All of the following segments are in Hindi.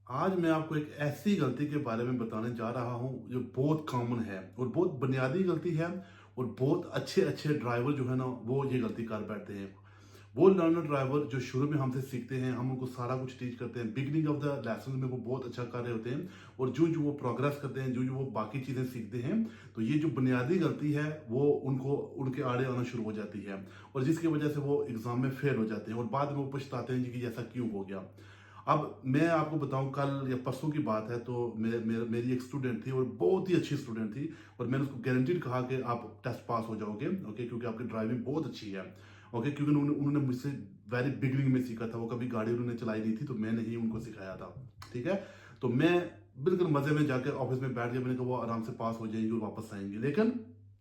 आज मैं आपको एक ऐसी गलती के बारे में बताने जा रहा हूँ जो बहुत कॉमन है और बहुत बुनियादी गलती है। और बहुत अच्छे अच्छे ड्राइवर जो है ना वो ये गलती कर बैठते हैं। वो लर्नर ड्राइवर जो शुरू में हमसे सीखते हैं, हम उनको सारा कुछ टीच करते हैं, बिगनिंग ऑफ द लेसन में वो बहुत अच्छा कर रहे होते हैं। और जो जो वो प्रोग्रेस करते हैं, जो जो वो बाकी चीज़ें सीखते हैं, तो ये जो बुनियादी गलती है वो उनको उनके आड़े आना शुरू हो जाती है। और जिसकी वजह से वो एग्जाम में फेल हो जाते हैं और बाद में वो पछताते हैं कि ऐसा क्यों हो गया। अब मैं आपको बताऊं, कल या परसों की बात है, तो मेरी एक स्टूडेंट थी और बहुत ही अच्छी स्टूडेंट थी। और मैंने उसको गारंटीड कहा कि आप टेस्ट पास हो जाओगे, ओके, क्योंकि आपकी ड्राइविंग बहुत अच्छी है। ओके, क्योंकि उन्होंने मुझसे वेरी बिगनिंग में सीखा था, वो कभी गाड़ी उन्होंने चलाई नहीं थी, तो मैंने ही उनको सिखाया था। ठीक है। तो मैं बिल्कुल मजे में जाकर ऑफिस में बैठ गया, मैंने कहा वो आराम से पास हो जाएंगे और वापस आएंगे, लेकिन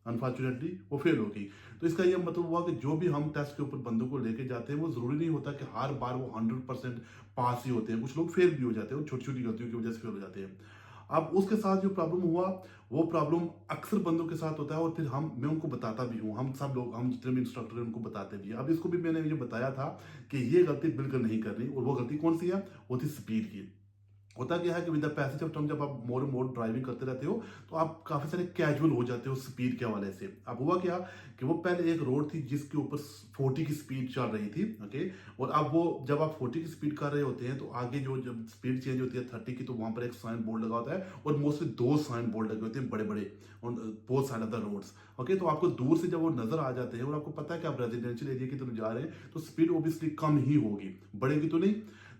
अनफॉर्चुनेटली वो फेल हो गई। तो इसका यह मतलब हुआ कि जो भी हम टेस्ट के ऊपर बंदों को लेके जाते हैं, वो जरूरी नहीं होता कि हर बार वो 100% पास ही होते हैं। कुछ लोग फेल भी हो जाते हैं, वो छोटी छोटी गलतियों की वजह से फेल हो जाते हैं। अब उसके साथ जो प्रॉब्लम हुआ, वो प्रॉब्लम अक्सर बंदों के साथ होता है। और फिर मैं उनको बताता भी हूँ, हम सब लोग, हम जितने भी इंस्ट्रक्टर हैं उनको बताते भी हैं। अब इसको भी मैंने ये बताया था कि ये गलती बिल्कुल नहीं करनी। और वो गलती कौन सी है? वो थी स्पीड की। होता क्या है कि with the passage of time जब आप मोर मोर ड्राइविंग करते रहते हो, तो आप काफी सारे कैजुअल हो जाते हो स्पीड के हवाले से। अब हुआ क्या कि वो पहले एक रोड थी जिसके ऊपर 40 की स्पीड चल रही थी, ओके। और अब वो जब आप 40 की स्पीड कर रहे होते हैं, तो आगे जो जब स्पीड चेंज होती है 30 की, तो वहां पर एक साइन बोर्ड लगा होता है। और मोस्टली दो साइन बोर्ड लगे होते हैं बड़े बड़े on both side of the roads. Okay, तो आपको दूर से जब वो नजर आ जाते हैं और आपको पता है कि आप रेजिडेंशियल एरिया की तरफ जा रहे हैं, तो स्पीड ओब्वियसली कम ही होगी, बढ़ेगी तो नहीं।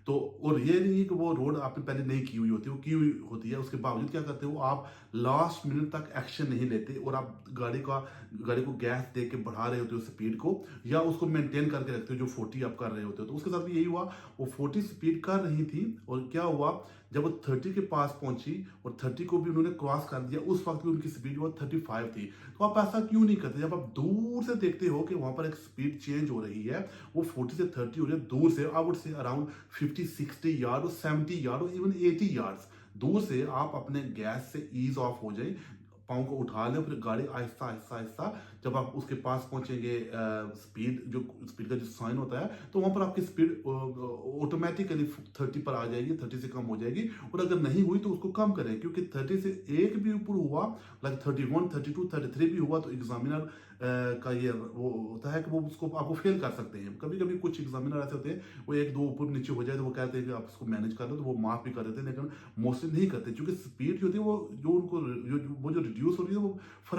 तो और ये नहीं कि वो रोड आपने पहले नहीं की हुई होती, वो की हुई होती है। उसके बावजूद क्या करते हो आप? लास्ट मिनट तक एक्शन नहीं लेते और आप गाड़ी को गैस दे के बढ़ा रहे होते हो स्पीड को, या उसको मेंटेन करके रखते हो जो 40 आप कर रहे होते हो। तो उसके साथ भी यही हुआ, वो 40 स्पीड कर रही थी। और क्या हुआ, जब वो 30 के पास पहुंची और 30 को भी उन्होंने क्रॉस कर दिया, उस वक्त भी उनकी स्पीड वो 35 थी। तो आप ऐसा क्यों नहीं करते? जब आप दूर से देखते हो कि वहां पर एक स्पीड चेंज हो रही है, वो 40 से 30 हो रही है, दूर से I would say around 50 60 yard और 70 यार्ड और इवन 80 यार्ड्स दूर से आप अपने गैस से ईज ऑफ हो जाए, पाँव को उठा लें, फिर गाड़ी आहिस्ता आहिस्ता आहिस्ता जब आप उसके पास पहुंचेंगे, स्पीड का जो साइन होता है, तो वहां पर आपकी स्पीड ऑटोमेटिकली 30 पर आ जाएगी, 30 से कम हो जाएगी। और अगर नहीं हुई तो उसको कम करें, क्योंकि 30 से एक भी ऊपर हुआ, लाइक 31 32 33 भी हुआ, तो एग्जामिनर का ये वो होता है कि वो उसको आपको फेल कर सकते हैं। कभी कभी कुछ एग्जामिनर ऐसे होते हैं, वो एक दो ऊपर नीचे हो जाए तो वो कहते हैं कि आप इसको मैनेज कर लो, तो वो माफ भी कर देते हैं, लेकिन मोस्टली नहीं करते, क्योंकि स्पीड जो होती है वो जो उनको वो जो रिड्यूस हो रही है वो